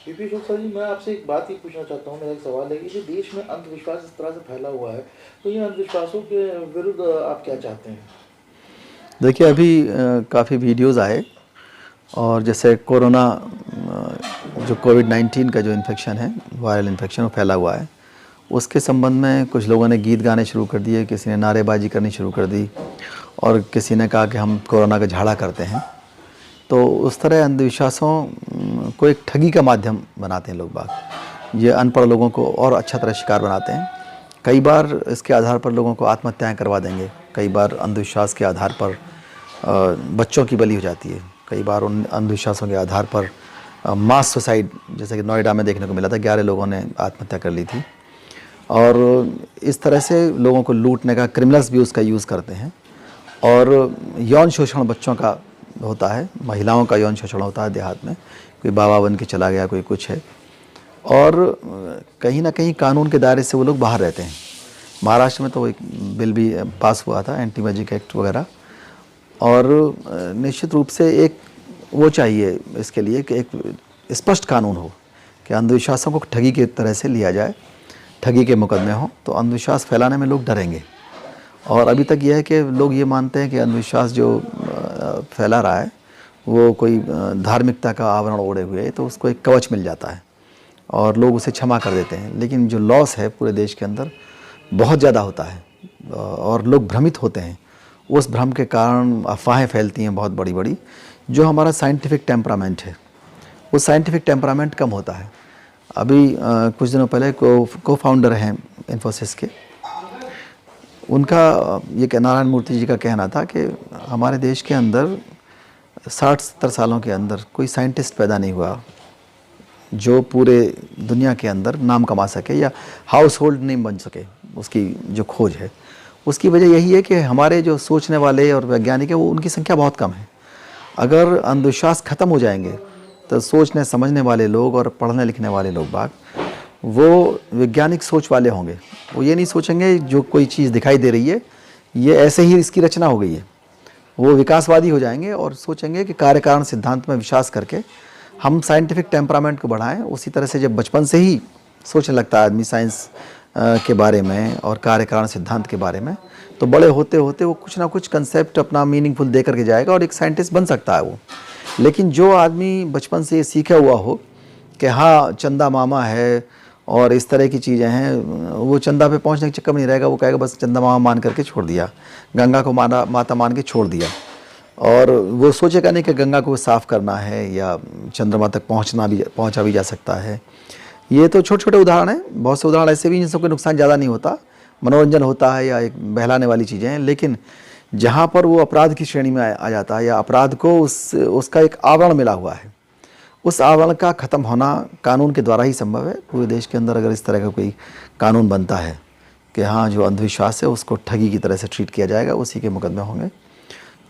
PP Shukla ji, मैं आपसे एक बात ही पूछना चाहता हूँ। मेरा एक सवाल है कि जो देश में अंधविश्वास इस तरह से फैला हुआ है, तो इन अंधविश्वासों के विरुद्ध आप क्या चाहते हैं? देखिए, अभी काफ़ी वीडियोज़ आए और जैसे कोरोना जो कोविड-19 का जो इन्फेक्शन है, वायरल इन्फेक्शन वो फैला हुआ है, उसके संबंध में कुछ लोगों ने गीत गाने शुरू कर दिए, किसी ने नारेबाजी करनी शुरू कर दी और किसी ने कहा कि हम कोरोना का झाड़ा करते हैं। तो उस तरह अंधविश्वासों को एक ठगी का माध्यम बनाते हैं लोग बाग। ये अनपढ़ लोगों को और अच्छा तरह शिकार बनाते हैं। कई बार इसके आधार पर लोगों को आत्महत्याएं करवा देंगे। कई बार अंधविश्वास के आधार पर बच्चों की बलि हो जाती है। कई बार उन अंधविश्वासों के आधार पर मास सुसाइड, जैसे कि नोएडा में देखने को मिला था, 11 लोगों ने आत्महत्या कर ली थी। और इस तरह से लोगों को लूटने का क्रिमिनल्स भी उसका यूज़ करते हैं। और यौन शोषण बच्चों का होता है, महिलाओं का यौन शोषण होता है देहात में। कोई बाबा बन के चला गया, कोई कुछ है, और कहीं ना कहीं कानून के दायरे से वो लोग बाहर रहते हैं। महाराष्ट्र में तो एक बिल भी पास हुआ था, एंटी मैजिक एक्ट वगैरह। और निश्चित रूप से एक वो चाहिए इसके लिए कि एक स्पष्ट कानून हो कि अंधविश्वासों को ठगी की तरह से लिया जाए, ठगी के मुकदमे हों, तो अंधविश्वास फैलाने में लोग डरेंगे। और अभी तक यह है कि लोग ये मानते हैं कि अंधविश्वास जो फैला रहा है वो कोई धार्मिकता का आवरण ओढ़े हुए है, तो उसको एक कवच मिल जाता है और लोग उसे क्षमा कर देते हैं। लेकिन जो लॉस है पूरे देश के अंदर बहुत ज़्यादा होता है और लोग भ्रमित होते हैं। उस भ्रम के कारण अफवाहें फैलती हैं बहुत बड़ी बड़ी। जो हमारा साइंटिफिक टेम्परामेंट है, वो साइंटिफिक टेम्परामेंट कम होता है। अभी कुछ दिनों पहले को फाउंडर हैं इन्फोसिस के, उनका ये नारायण मूर्ति जी का कहना था कि हमारे देश के अंदर 60-70 सालों के अंदर कोई साइंटिस्ट पैदा नहीं हुआ जो पूरे दुनिया के अंदर नाम कमा सके या हाउस होल्ड नेम बन सके। उसकी जो खोज है, उसकी वजह यही है कि हमारे जो सोचने वाले और वैज्ञानिक है वो उनकी संख्या बहुत कम है। अगर अंधविश्वास ख़त्म हो जाएंगे तो सोचने समझने वाले लोग और पढ़ने लिखने वाले लोग बाग वो वैज्ञानिक सोच वाले होंगे। वो ये नहीं सोचेंगे जो कोई चीज़ दिखाई दे रही है ये ऐसे ही इसकी रचना हो गई है। वो विकासवादी हो जाएंगे और सोचेंगे कि कार्य कारण सिद्धांत में विश्वास करके हम साइंटिफिक टेम्परामेंट को बढ़ाएं। उसी तरह से जब बचपन से ही सोचने लगता है आदमी साइंस के बारे में और कार्य कारण सिद्धांत के बारे में, तो बड़े होते होते वो कुछ ना कुछ कंसेप्ट अपना मीनिंगफुल दे करके जाएगा और एक साइंटिस्ट बन सकता है वो। लेकिन जो आदमी बचपन से सीखा हुआ हो कि हाँ चंदा मामा है और इस तरह की चीज़ें हैं, वो चंदा पे पहुंचने के चक्कर में नहीं रहेगा। वो कहेगा बस चंदा मामा मान करके छोड़ दिया, गंगा को माता मान के छोड़ दिया। और वो सोचेगा नहीं कि गंगा को साफ़ करना है या चंद्रमा तक पहुंचा भी जा सकता है। ये तो छोटे छोटे उदाहरण हैं, बहुत से उदाहरण ऐसे भी जिनसे कोई नुकसान ज़्यादा नहीं होता, मनोरंजन होता है या एक बहलाने वाली चीज़ें हैं। लेकिन जहाँ पर वो अपराध की श्रेणी में आ जाता है या अपराध को उसका एक आवरण मिला हुआ है, उस आवरण का ख़त्म होना कानून के द्वारा ही संभव है। पूरे देश के अंदर अगर इस तरह का कोई कानून बनता है कि हाँ जो अंधविश्वास है उसको ठगी की तरह से ट्रीट किया जाएगा, उसी के मुकदमे होंगे,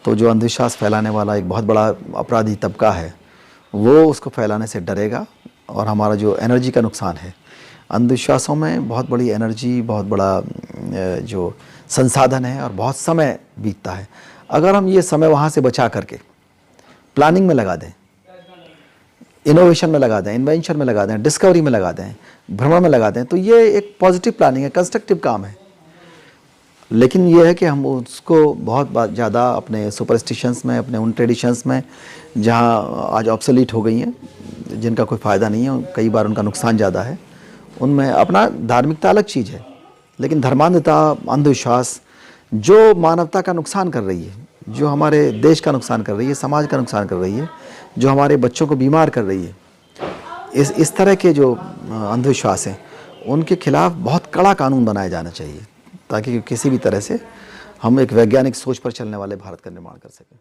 तो जो अंधविश्वास फैलाने वाला एक बहुत बड़ा अपराधी तबका है वो उसको फैलाने से डरेगा। और हमारा जो एनर्जी का नुकसान है, अंधविश्वासों में बहुत बड़ी एनर्जी, बहुत बड़ा जो संसाधन है और बहुत समय बीतता है। अगर हम ये समय वहाँ से बचा करके प्लानिंग में लगा दें, इनोवेशन में लगा दें, इन्वेंशन में लगा दें, डिस्कवरी में लगा दें, भ्रमण में लगा दें, तो ये एक पॉजिटिव प्लानिंग है, कंस्ट्रक्टिव काम है। लेकिन ये है कि हम उसको बहुत ज़्यादा अपने सुपरस्टिशंस में, अपने उन ट्रेडिशंस में जहाँ आज ऑब्सोलीट हो गई हैं, जिनका कोई फ़ायदा नहीं है, कई बार उनका नुकसान ज़्यादा है, उनमें अपना धार्मिकता अलग चीज़ है, लेकिन धर्मांधता, अंधविश्वास जो मानवता का नुकसान कर रही है, जो हमारे देश का नुकसान कर रही है, समाज का नुकसान कर रही है, जो हमारे बच्चों को बीमार कर रही है, इस तरह के जो अंधविश्वास हैं उनके खिलाफ बहुत कड़ा कानून बनाया जाना चाहिए, ताकि किसी भी तरह से हम एक वैज्ञानिक सोच पर चलने वाले भारत का निर्माण कर सकें।